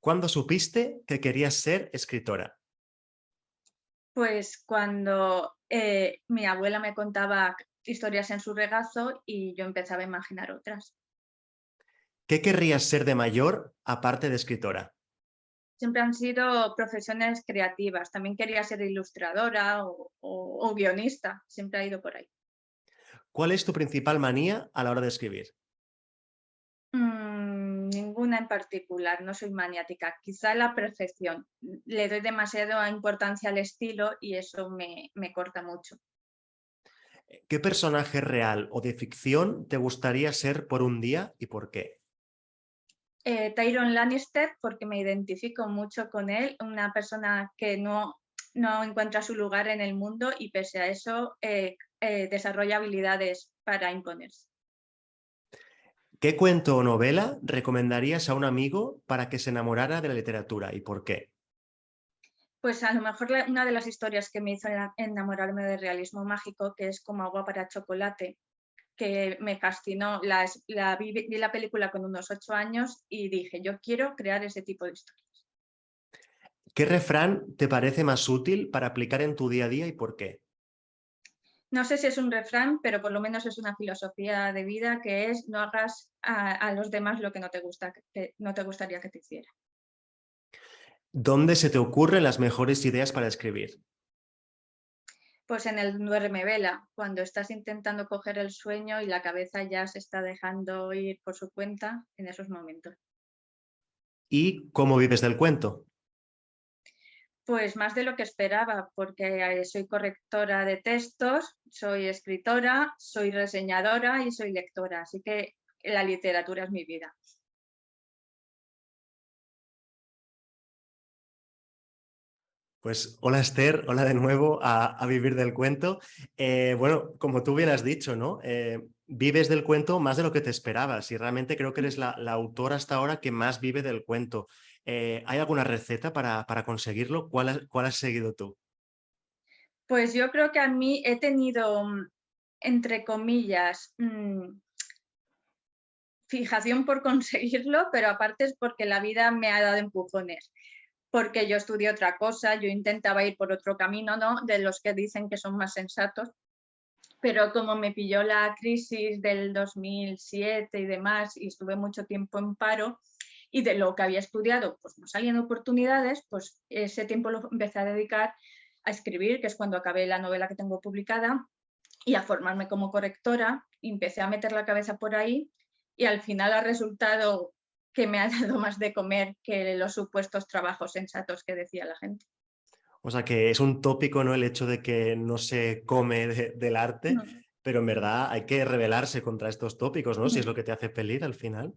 ¿Cuándo supiste que querías ser escritora? Pues cuando, mi abuela me contaba historias en su regazo y yo empezaba a imaginar otras. ¿Qué querrías ser de mayor aparte de escritora? Siempre han sido profesiones creativas. También quería ser ilustradora o guionista, siempre ha ido por ahí. ¿Cuál es tu principal manía a la hora de escribir? Ninguna en particular, no soy maniática. Quizá la perfección. Le doy demasiada importancia al estilo y eso me corta mucho. ¿Qué personaje real o de ficción te gustaría ser por un día y por qué? Tyrion Lannister, porque me identifico mucho con él, una persona que no encuentra su lugar en el mundo y pese a eso desarrolla habilidades para imponerse. ¿Qué cuento o novela recomendarías a un amigo para que se enamorara de la literatura y por qué? Pues a lo mejor una de las historias que me hizo enamorarme del realismo mágico, que es Como agua para chocolate, que me fascinó. Vi la película con unos 8 años y dije, yo quiero crear ese tipo de historia. ¿Qué refrán te parece más útil para aplicar en tu día a día y por qué? No sé si es un refrán, pero por lo menos es una filosofía de vida que es no hagas a los demás lo que no te gusta, que no te gustaría que te hiciera. ¿Dónde se te ocurren las mejores ideas para escribir? Pues en el duerme vela, cuando estás intentando coger el sueño y la cabeza ya se está dejando ir por su cuenta, en esos momentos. ¿Y cómo vives del cuento? Pues más de lo que esperaba, porque soy correctora de textos, soy escritora, soy reseñadora y soy lectora, así que la literatura es mi vida. Pues hola Esther, hola de nuevo a Vivir del Cuento. Bueno, como tú bien has dicho, ¿no? Vives del cuento más de lo que te esperabas y realmente creo que eres la autora hasta ahora que más vive del cuento. ¿Hay alguna receta para conseguirlo? ¿Cuál has seguido tú? Pues yo creo que a mí he tenido, entre comillas, fijación por conseguirlo, pero aparte es porque la vida me ha dado empujones. Porque yo estudié otra cosa, yo intentaba ir por otro camino, ¿no? De los que dicen que son más sensatos, pero como me pilló la crisis del 2007 y demás, y estuve mucho tiempo en paro, y de lo que había estudiado, pues no salían oportunidades, pues ese tiempo lo empecé a dedicar a escribir, que es cuando acabé la novela que tengo publicada, y a formarme como correctora, y empecé a meter la cabeza por ahí y al final ha resultado que me ha dado más de comer que los supuestos trabajos sensatos que decía la gente. O sea que es un tópico, ¿no? El hecho de que no se come del arte, Mm, pero en verdad hay que rebelarse contra estos tópicos, ¿no? Si es mm. lo que te hace feliz al final.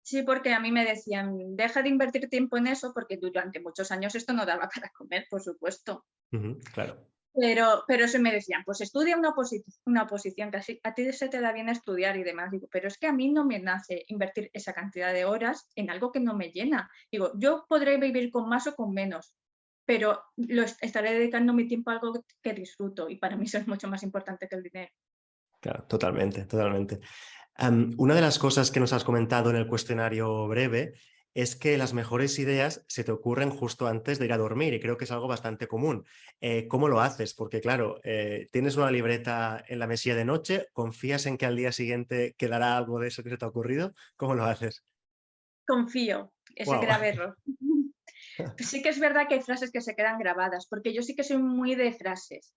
Sí, porque a mí me decían, deja de invertir tiempo en eso porque durante muchos años esto no daba para comer, por supuesto. Ujú, claro. Pero eso me decían, pues estudia una oposición, que así, a ti se te da bien estudiar y demás. Digo, pero es que a mí no me nace invertir esa cantidad de horas en algo que no me llena. Digo, yo podré vivir con más o con menos, pero estaré dedicando mi tiempo a algo que disfruto y para mí eso es mucho más importante que el dinero. Claro, totalmente, totalmente. Una de las cosas que nos has comentado en el cuestionario breve es que las mejores ideas se te ocurren justo antes de ir a dormir y creo que es algo bastante común. ¿Cómo lo haces? Porque claro, tienes una libreta en la mesilla de noche, ¿confías en que al día siguiente quedará algo de eso que se te ha ocurrido? ¿Cómo lo haces? Confío, ese Wow. grave error. Sí que es verdad que hay frases que se quedan grabadas, porque yo sí que soy muy de frases,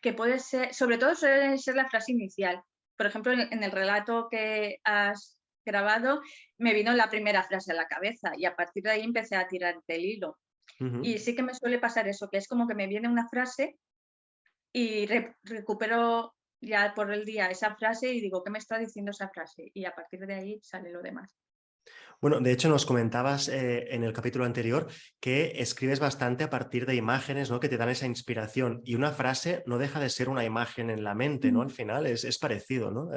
que puede ser, sobre todo suele ser la frase inicial. Por ejemplo, en el relato que has grabado, me vino la primera frase a la cabeza y a partir de ahí empecé a tirar del hilo. Y sí que me suele pasar eso, que es como que me viene una frase y recupero ya por el día esa frase y digo, ¿qué me está diciendo esa frase? Y a partir de ahí sale lo demás. Bueno, de hecho nos comentabas en el capítulo anterior que escribes bastante a partir de imágenes, ¿no? Que te dan esa inspiración y una frase no deja de ser una imagen en la mente, ¿no? Al final es parecido, ¿no?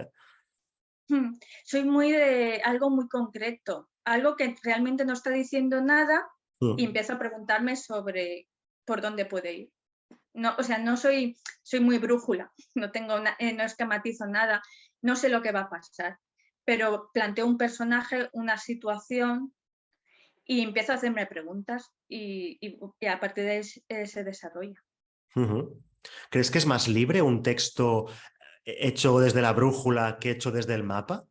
Soy muy de algo muy concreto, algo que realmente no está diciendo nada y Mm. empiezo a preguntarme sobre por dónde puede ir. No, o sea, no soy muy brújula, no tengo no esquematizo nada, no sé lo que va a pasar, pero planteo un personaje, una situación y empiezo a hacerme preguntas y a partir de ahí se desarrolla. Ujú. ¿Crees que es más libre un texto hecho desde la brújula que hecho desde el mapa?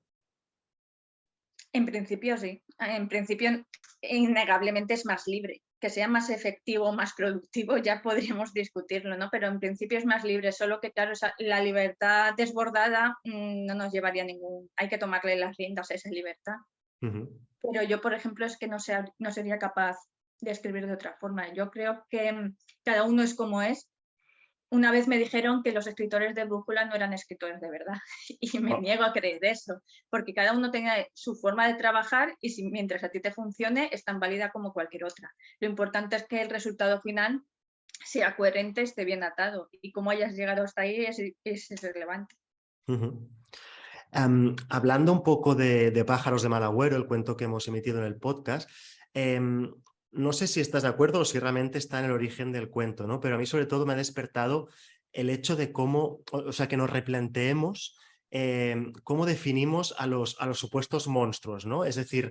En principio sí, en principio innegablemente es más libre. Que sea más efectivo, más productivo, ya podríamos discutirlo, ¿no? Pero en principio es más libre, solo que claro, la libertad desbordada no nos llevaría a ningún... Hay que tomarle las riendas a esa libertad. Ujú. Pero yo, por ejemplo, es que no sería capaz de escribir de otra forma. Yo creo que cada uno es como es. Una vez me dijeron que los escritores de brújula no eran escritores de verdad y me Oh, niego a creer eso, porque cada uno tenga su forma de trabajar y si, mientras a ti te funcione es tan válida como cualquier otra. Lo importante es que el resultado final sea coherente, esté bien atado y cómo hayas llegado hasta ahí es irrelevante. ujú. Hablando un poco de Pájaros de mal agüero, el cuento que hemos emitido en el podcast, no sé si estás de acuerdo o si realmente está en el origen del cuento, ¿no? Pero a mí sobre todo me ha despertado el hecho de cómo, o sea, que nos replanteemos cómo definimos a los supuestos monstruos, ¿no? Es decir,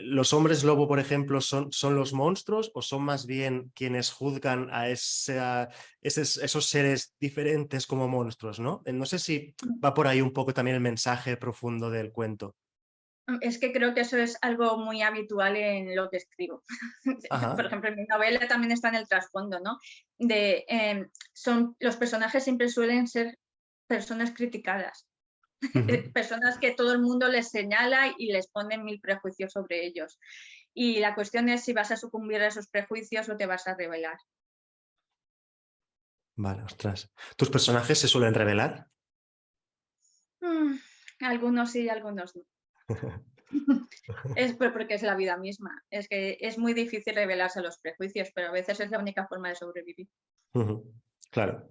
¿los hombres lobo, por ejemplo, son los monstruos o son más bien quienes juzgan a esos seres diferentes como monstruos, ¿no? No sé si va por ahí un poco también el mensaje profundo del cuento. Es que creo que eso es algo muy habitual en lo que escribo. Por Ajá. ejemplo, en mi novela también está en el trasfondo, ¿no? Los personajes siempre suelen ser personas criticadas, Ujú. personas que todo el mundo les señala y les pone mil prejuicios sobre ellos. Y la cuestión es si vas a sucumbir a esos prejuicios o te vas a rebelar. Vale, ostras. ¿Tus personajes se suelen revelar? Mm, algunos sí y algunos no. Porque es la vida misma. Es que es muy difícil rebelarse a los prejuicios, pero a veces es la única forma de sobrevivir. Ujú. Claro.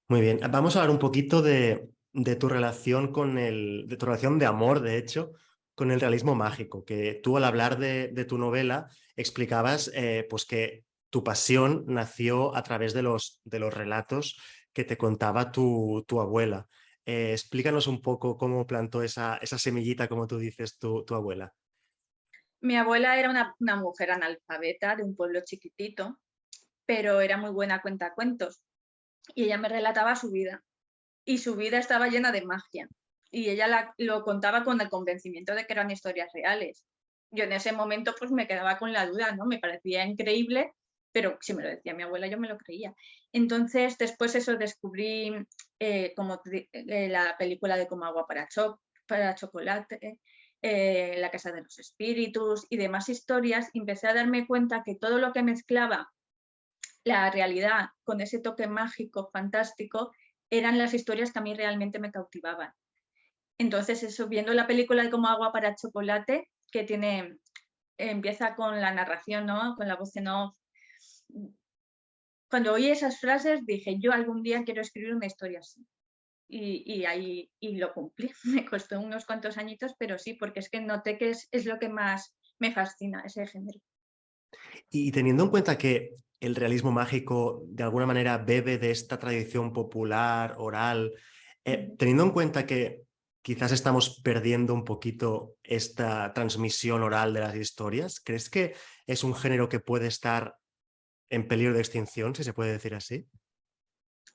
Muy bien. Vamos a hablar un poquito de tu relación de tu relación de amor, de hecho, con el realismo mágico, que tú al hablar de tu novela explicabas pues que tu pasión nació a través de los relatos que te contaba tu abuela. Explícanos un poco cómo plantó esa semillita, como tú dices, tu abuela. Mi abuela era una mujer analfabeta de un pueblo chiquitito, pero era muy buena cuentacuentos y ella me relataba su vida y su vida estaba llena de magia y ella lo contaba con el convencimiento de que eran historias reales. Yo en ese momento pues me quedaba con la duda, ¿no? Me parecía increíble, pero si me lo decía mi abuela yo me lo creía. Entonces después eso descubrí la película de Como agua para chocolate, La casa de los espíritus y demás historias, empecé a darme cuenta que todo lo que mezclaba la realidad con ese toque mágico, fantástico, eran las historias que a mí realmente me cautivaban. Entonces, eso, viendo la película de Como agua para chocolate, que empieza con la narración, ¿no? Con la voz en off. Cuando oí esas frases dije, yo algún día quiero escribir una historia así. Y lo cumplí. Me costó unos cuantos añitos, pero sí, porque es que noté que es lo que más me fascina, ese género. Y teniendo en cuenta que el realismo mágico de alguna manera bebe de esta tradición popular, oral, teniendo en cuenta que quizás estamos perdiendo un poquito esta transmisión oral de las historias, ¿crees que es un género que puede estar en peligro de extinción, si se puede decir así?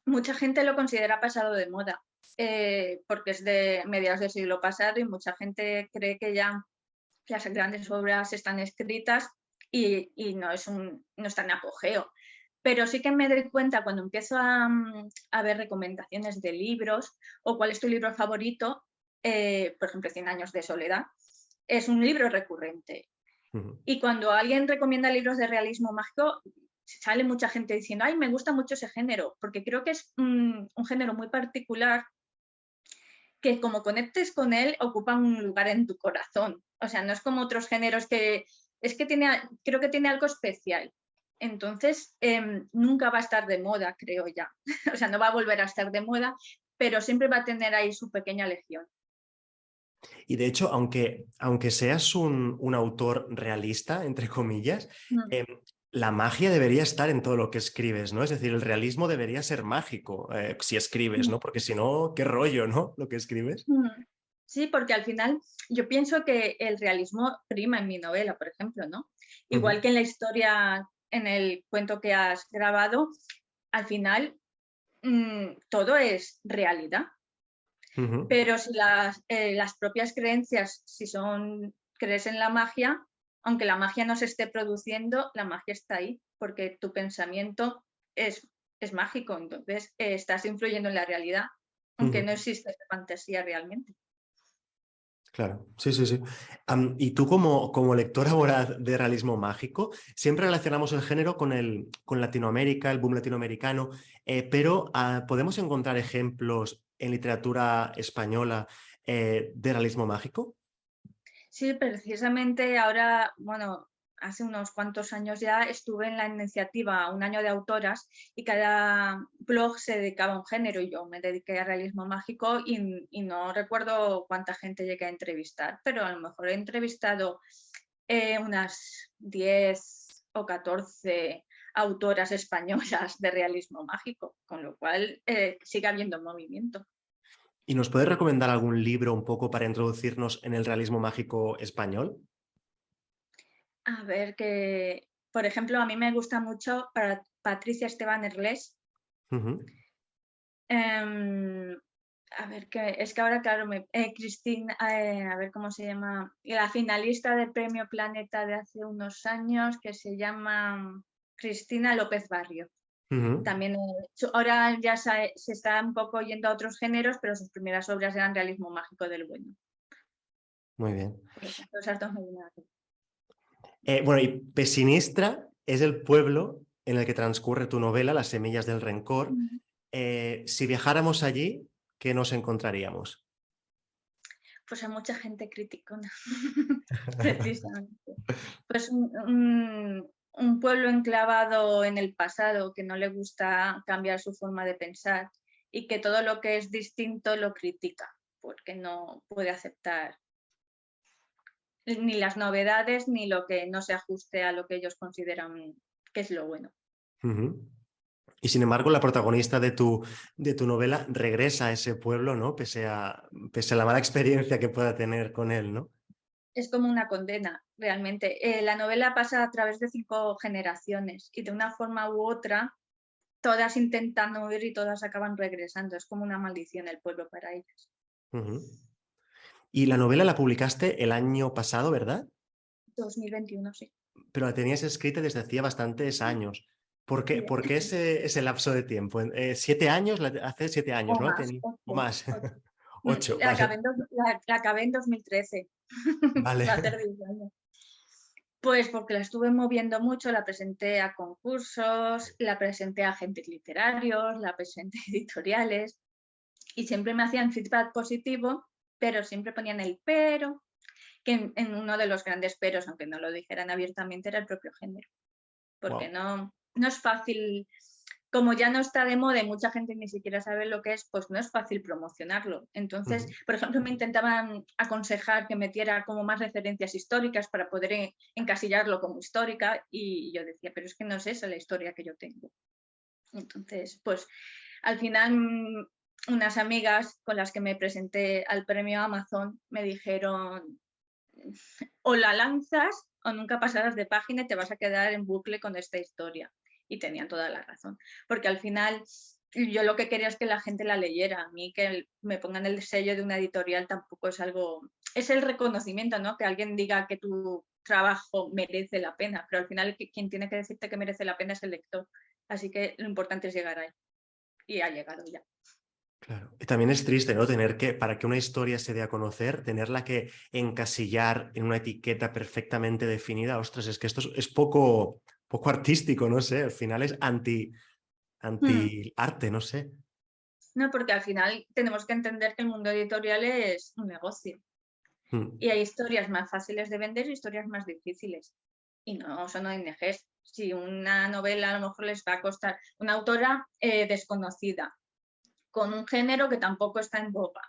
Mucha gente lo considera pasado de moda, porque es de mediados del siglo pasado y mucha gente cree que ya las grandes obras están escritas y no está en apogeo. Pero sí que me doy cuenta cuando empiezo a ver recomendaciones de libros o cuál es tu libro favorito, por ejemplo, Cien años de soledad, es un libro recurrente. Ujú. Y cuando alguien recomienda libros de realismo mágico, sale mucha gente diciendo, ay, me gusta mucho ese género, porque creo que es un género muy particular que como conectes con él, ocupa un lugar en tu corazón. O sea, no es como otros géneros creo que tiene algo especial. Entonces, nunca va a estar de moda, creo ya. O sea, no va a volver a estar de moda, pero siempre va a tener ahí su pequeña legión. Y de hecho, aunque seas un autor realista, entre comillas, Mm, la magia debería estar en todo lo que escribes, ¿no? Es decir, el realismo debería ser mágico si escribes, mm, ¿no? Porque si no, qué rollo, ¿no? Lo que escribes. mm. Sí, porque al final yo pienso que el realismo prima en mi novela, por ejemplo, ¿no? Igual Ujú, que en la historia, en el cuento que has grabado, al final todo es realidad. ujú. Pero si las propias creencias, si crees en la magia, aunque la magia no se esté produciendo, la magia está ahí, porque tu pensamiento es, es mágico, entonces estás influyendo en la realidad, aunque Ujú. no existe esa fantasía realmente. Claro, sí, sí, sí. Y tú como lectora voraz de realismo mágico, siempre relacionamos el género con Latinoamérica, el boom latinoamericano, pero ¿podemos encontrar ejemplos en literatura española de realismo mágico? Sí, precisamente ahora, bueno, hace unos cuantos años ya estuve en la iniciativa Un año de autoras y cada blog se dedicaba a un género y yo me dediqué a realismo mágico y no recuerdo cuánta gente llegué a entrevistar, pero a lo mejor he entrevistado unas 10 o 14 autoras españolas de realismo mágico, con lo cual sigue habiendo movimiento. ¿Y nos puedes recomendar algún libro un poco para introducirnos en el realismo mágico español? A ver, que, por ejemplo, a mí me gusta mucho Patricia Esteban Erlés. Ujú, Em, a ver, es que ahora, claro, Cristina, a ver cómo se llama, la finalista del Premio Planeta de hace unos años, que se llama Cristina López Barrio. ujú. También, ahora ya se está un poco yendo a otros géneros, pero sus primeras obras eran realismo mágico del bueno. Muy bien. Por ejemplo, esas dos me vienen aquí. Bueno, y Pesinistra es el pueblo en el que transcurre tu novela, Las semillas del rencor. Ujú. Si viajáramos allí, ¿qué nos encontraríamos? Pues hay mucha gente criticona, precisamente. Pues un pueblo enclavado en el pasado que no le gusta cambiar su forma de pensar y que todo lo que es distinto lo critica porque no puede aceptar ni las novedades ni lo que no se ajuste a lo que ellos consideran que es lo bueno. Ujú. Y sin embargo, la protagonista de tu novela regresa a ese pueblo, ¿no? Pese a la mala experiencia que pueda tener con él, ¿no? Es como una condena, realmente. La novela pasa a través de 5 generaciones y de una forma u otra todas intentan huir y todas acaban regresando. Es como una maldición el pueblo para ellas. Ujú. Y la novela la publicaste el año pasado, ¿verdad? 2021, sí. Pero la tenías escrita desde hacía bastantes años. ¿Por qué, Sí. por qué ese lapso de tiempo? ¿7 años? Hace 7 años, O ¿no? más, O 8. más. 8, Acabé vale. la acabé en 2013. Vale. Va a hacer 10 años. Pues porque la estuve moviendo mucho, la presenté a concursos, la presenté a agentes literarios, la presenté a editoriales y siempre me hacían feedback positivo, pero siempre ponían el pero, que en uno de los grandes peros, aunque no lo dijeran abiertamente, era el propio género. Porque Wow. no es fácil, como ya no está de moda y mucha gente ni siquiera sabe lo que es, pues no es fácil promocionarlo. Entonces, por ejemplo, me intentaban aconsejar que metiera como más referencias históricas para poder encasillarlo como histórica y yo decía, pero es que no es esa la historia que yo tengo. Entonces, pues al final unas amigas con las que me presenté al premio Amazon me dijeron, o la lanzas o nunca pasarás de página y te vas a quedar en bucle con esta historia. Y tenían toda la razón, porque al final yo lo que quería es que la gente la leyera. A mí que me pongan el sello de una editorial tampoco es algo, es el reconocimiento, ¿no? Que alguien diga que tu trabajo merece la pena, pero al final quien tiene que decirte que merece la pena es el lector. Así que lo importante es llegar ahí. Y ha llegado ya. Claro. Y también es triste, ¿no? Para que una historia se dé a conocer, tenerla que encasillar en una etiqueta perfectamente definida. Ostras, es que esto es poco artístico, no sé. Al final es anti-arte, no sé. No, porque al final tenemos que entender que el mundo editorial es un negocio. Mm, Y hay historias más fáciles de vender y historias más difíciles. Y no son ONGs. Si una novela a lo mejor les va a costar una autora desconocida, con un género que tampoco está en boga,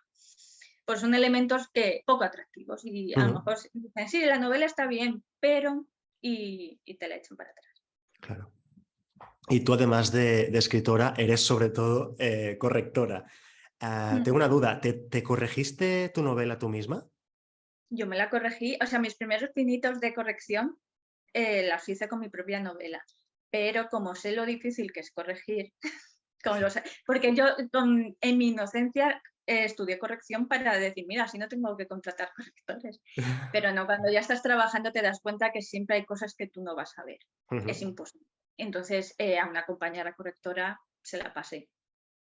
pues son elementos que poco atractivos. Y a lo ujú, mejor dicen, sí, la novela está bien, pero... Y te la echan para atrás. claro. Y tú, además de escritora, eres sobre todo correctora. Tengo una duda, ¿te corregiste tu novela tú misma? Yo me la corregí, o sea, mis primeros pinitos de corrección las hice con mi propia novela, pero como sé lo difícil que es corregir, porque yo en mi inocencia estudié corrección para decir, mira, así no tengo que contratar correctores, pero no, cuando ya estás trabajando te das cuenta que siempre hay cosas que tú no vas a ver, es imposible. Entonces a una compañera correctora se la pasé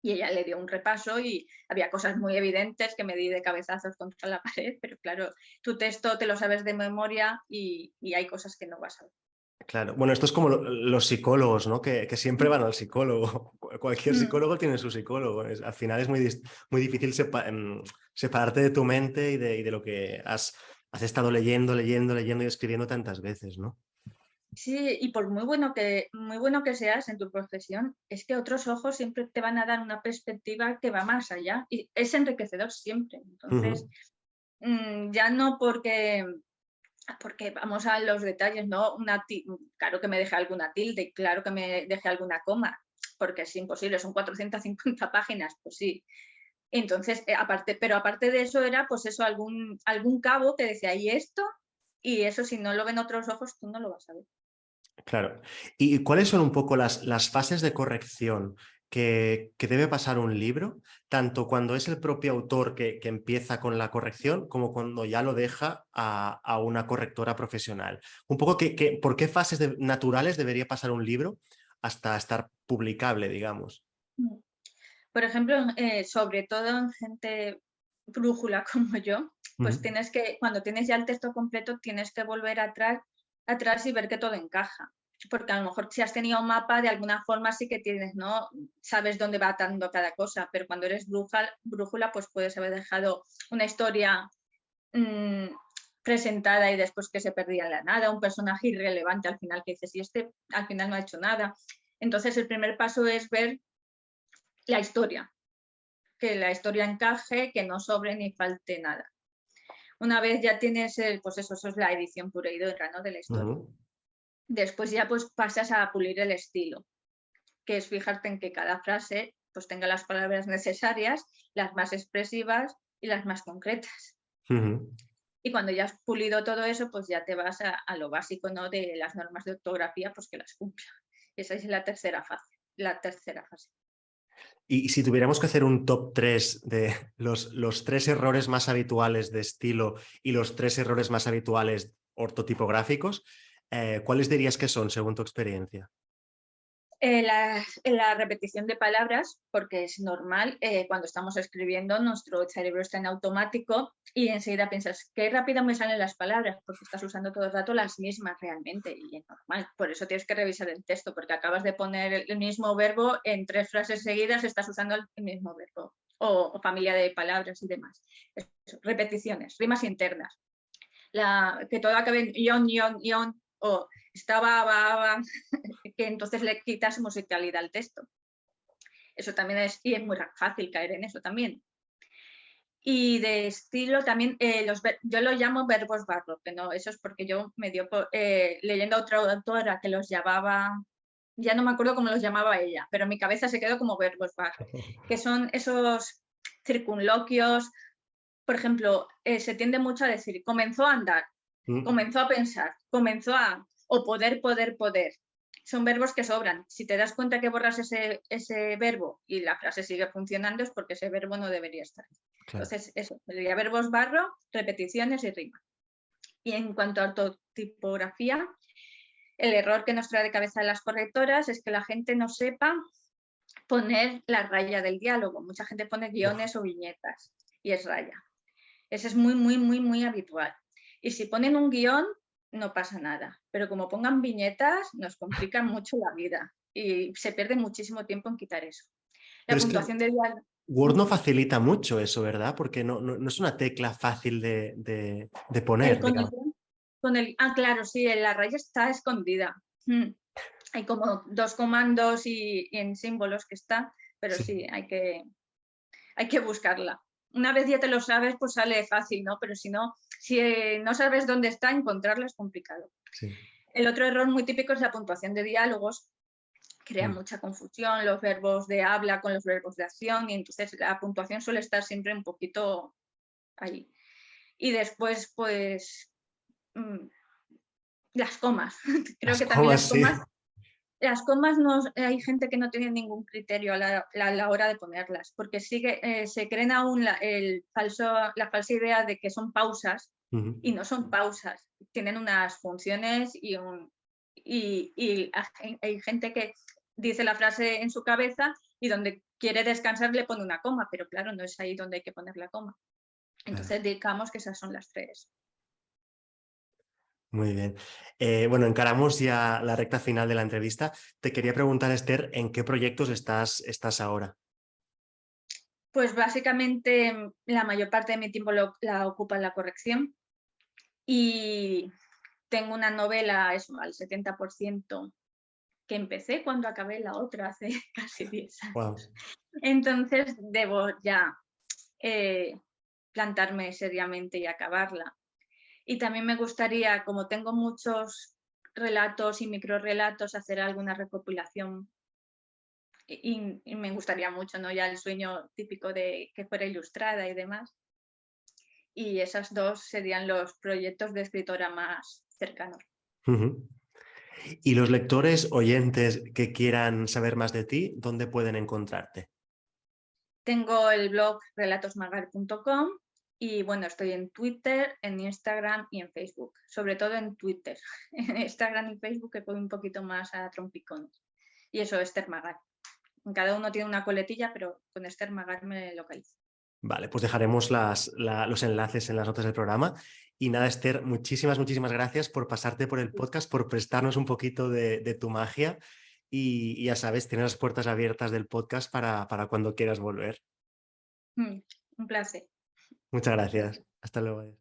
y ella le dio un repaso y había cosas muy evidentes que me di de cabezazos contra la pared, pero claro, tu texto te lo sabes de memoria y hay cosas que no vas a ver. Claro, bueno, esto es como los psicólogos, ¿no? Que siempre van al psicólogo. Cualquier Mm. psicólogo tiene su psicólogo. Al final es muy difícil separarte de tu mente y de lo que has estado leyendo y escribiendo tantas veces, ¿no? Sí, y por muy bueno que seas en tu profesión, es que otros ojos siempre te van a dar una perspectiva que va más allá y es enriquecedor siempre. Entonces, Ujú. ya no porque vamos a los detalles, ¿no? Claro que me dejé alguna tilde, claro que me dejé alguna coma, porque es imposible, son 450 páginas, pues sí. Entonces, pero aparte de eso era pues eso, algún cabo que decía, ¿y esto? Y eso si no lo ven otros ojos, tú no lo vas a ver. Claro. ¿Y cuáles son un poco las fases de corrección que debe pasar un libro, tanto cuando es el propio autor que empieza con la corrección, como cuando ya lo deja a una correctora profesional? Un poco ¿por qué fases naturales debería pasar un libro hasta estar publicable, digamos? Mm. Por ejemplo, sobre todo en gente brújula como yo, pues Ujú. cuando tienes ya el texto completo, tienes que volver atrás y ver que todo encaja. Porque a lo mejor si has tenido un mapa, de alguna forma sí que tienes, ¿no? Sabes dónde va dando cada cosa, pero cuando eres brújula, pues puedes haber dejado una historia mmm, presentada y después que se perdía en la nada, un personaje irrelevante al final que dices, y este al final no ha hecho nada. Entonces el primer paso es ver la historia, que la historia encaje, que no sobre ni falte nada. Una vez ya tienes pues eso es la edición pura y dura, ¿no? De la historia. Ujú. Después ya pues pasas a pulir el estilo, que es fijarte en que cada frase pues tenga las palabras necesarias, las más expresivas y las más concretas. Ujú. Y cuando ya has pulido todo eso, pues ya te vas a lo básico, ¿no? De las normas de ortografía, pues que las cumpla. Esa es la tercera fase. La tercera fase. Y si tuviéramos que hacer un top 3 de los tres errores más habituales de estilo y los tres errores más habituales ortotipográficos, ¿cuáles dirías que son según tu experiencia? La repetición de palabras, porque es normal, cuando estamos escribiendo nuestro cerebro está en automático y enseguida piensas, qué rápido me salen las palabras, porque estás usando todo el rato las mismas realmente y es normal. Por eso tienes que revisar el texto, porque acabas de poner el mismo verbo en 3 frases seguidas, estás usando el mismo verbo o familia de palabras y demás. Eso, repeticiones, rimas internas. Que todo acabe en ion, o estaba, va, que entonces le quitas musicalidad al texto. Eso también y es muy fácil caer en eso también. Y de estilo también, yo lo llamo verbos barro, que no, eso es porque yo me dio leyendo a otra autora que los llamaba, ya no me acuerdo cómo los llamaba ella, pero en mi cabeza se quedó como verbos barro, que son esos circunloquios. Por ejemplo, se tiende mucho a decir, comenzó a andar, Mm. comenzó a pensar, o poder. Son verbos que sobran. Si te das cuenta que borras ese verbo y la frase sigue funcionando es porque ese verbo no debería estar. Claro. Entonces, eso, sería verbos barro, repeticiones y rima. Y en cuanto a ortotipografía, el error que nos trae de cabeza las correctoras es que la gente no sepa poner la raya del diálogo. Mucha gente pone Uf. guiones o viñetas y es raya. Ese es muy habitual. Y si ponen un guión, no pasa nada. Pero como pongan viñetas, nos complican mucho la vida y se pierde muchísimo tiempo en quitar eso. La Pero es que puntuación de diálogo. Word no facilita mucho eso, ¿verdad? Porque no es una tecla fácil de poner, Con el, digamos. claro, sí, la raya está escondida. Hay como 2 comandos y en símbolos que está, pero Sí, sí, hay que buscarla. Una vez ya te lo sabes, pues sale fácil, ¿no? Pero si no sabes dónde está, encontrarla es complicado. sí. El otro error muy típico es la puntuación de diálogos, crea Mm. mucha confusión los verbos de habla con los verbos de acción y entonces la puntuación suele estar siempre un poquito ahí. Y después, pues, mm, las comas. Creo Las que también comas, sí. las comas no, hay gente que no tiene ningún criterio a la hora de ponerlas, porque sigue, se creen aún la falsa idea de que son pausas Ujú. y no son pausas, tienen unas funciones y hay gente que dice la frase en su cabeza y donde quiere descansar le pone una coma, pero claro, no es ahí donde hay que poner la coma. Claro. Entonces, digamos que esas son las tres. Muy bien. Bueno, encaramos ya la recta final de la entrevista. Te quería preguntar, Esther, ¿en qué proyectos estás ahora? Pues básicamente la mayor parte de mi tiempo la ocupa la corrección y tengo una novela eso, al 70% que empecé cuando acabé la otra hace casi 10 Wow. años. Entonces debo ya eh, plantarme seriamente y acabarla. Y también me gustaría, como tengo muchos relatos y microrelatos, hacer alguna recopilación y me gustaría mucho, ¿no? Ya el sueño típico de que fuera ilustrada y demás. Y esas dos serían los proyectos de escritora más cercanos. Ujú. Y los lectores, oyentes que quieran saber más de ti, ¿dónde pueden encontrarte? Tengo el blog relatosmagar.com y bueno, estoy en Twitter, en Instagram y en Facebook, sobre todo en Twitter. En Instagram y Facebook que voy un poquito más a trompicones. Y eso, Esther Magar. Cada uno tiene una coletilla, pero con Esther Magar me localizo. Vale, pues dejaremos los enlaces en las notas del programa. Y nada, Esther, muchísimas gracias por pasarte por el podcast, por prestarnos un poquito de tu magia. Y ya sabes, tienes las puertas abiertas del podcast para cuando quieras volver. Un placer. Muchas gracias. Hasta luego.